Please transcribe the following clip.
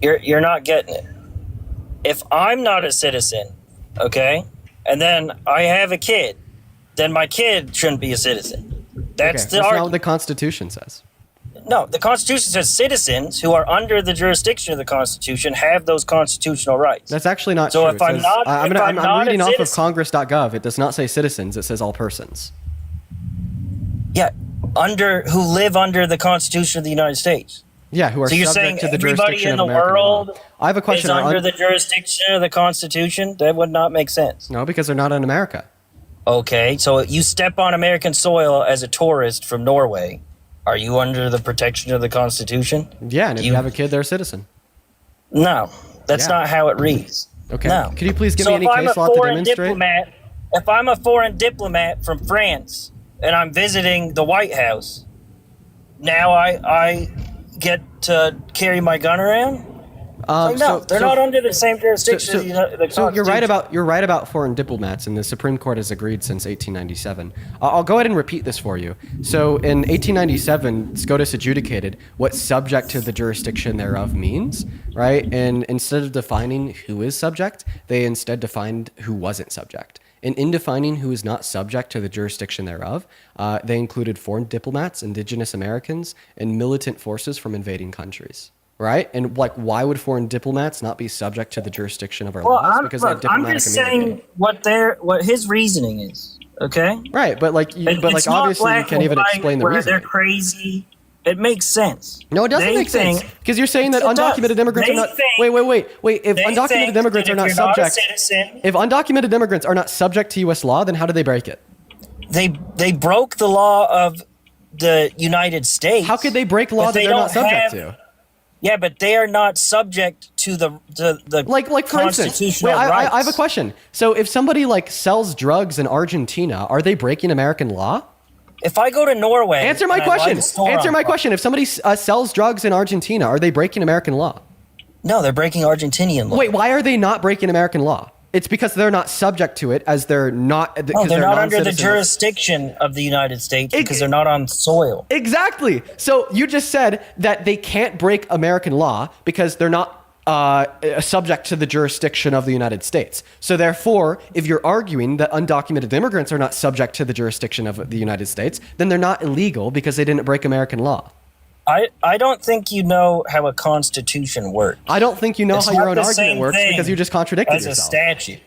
You're not getting it. If I'm not a citizen, okay, and then I have a kid, then my kid shouldn't be a citizen. That's not what the Constitution says. No, the Constitution says citizens who are under the jurisdiction of the Constitution have those constitutional rights. That's actually not true. So if I'm not, I'm reading off of Congress.gov. It does not say citizens. It says all persons. Yeah, who live under the Constitution of the United States. Yeah, who are subject to the jurisdiction of American law. I have a question. Is under the jurisdiction of the Constitution? That would not make sense. No, because they're not in America. Okay, so you step on American soil as a tourist from Norway. Are you under the protection of the Constitution? Yeah, and if you have a kid, they're a citizen. No, that's not how it reads. Okay. No. Could you please give me any case law to demonstrate? If I'm a foreign diplomat from France and I'm visiting the White House, now I get to carry my gun around? They're not under the same jurisdiction as the Constitution. So you're right about foreign diplomats, and the Supreme Court has agreed since 1897. I'll go ahead and repeat this for you. So in 1897, SCOTUS adjudicated what subject to the jurisdiction thereof means, right? And instead of defining who is subject, they instead defined who wasn't subject. And in defining who is not subject to the jurisdiction thereof, they included foreign diplomats, indigenous Americans, and militant forces from invading countries. Right? And why would foreign diplomats not be subject to the jurisdiction of our laws? Because they have diplomatic I'm just immunity. saying what his reasoning is. Okay. Right, but obviously you can't even explain the reasoning. They're crazy. It makes sense. No, it doesn't make sense because you're saying that undocumented immigrants are not. Wait. If undocumented immigrants are not subject, if undocumented immigrants are not subject to U.S. law, then how do they break it? They broke the law of the United States. How could they break law that they're not subject to? Yeah, but they are not subject to the for instance, I have a question. So if somebody sells drugs in Argentina, are they breaking American law? If I go to Norway, answer my question. If somebody sells drugs in Argentina, are they breaking American law? No, they're breaking Argentinian law. Wait, why are they not breaking American law? It's because they're not subject to it, as they're not. No, they're not under the jurisdiction of the United States because they're not on soil. Exactly. So you just said that they can't break American law because they're not subject to the jurisdiction of the United States. So therefore, if you're arguing that undocumented immigrants are not subject to the jurisdiction of the United States, then they're not illegal because they didn't break American law. I don't think you know how a constitution works. I don't think you know how your own argument works because you just contradicted yourself. As a statute.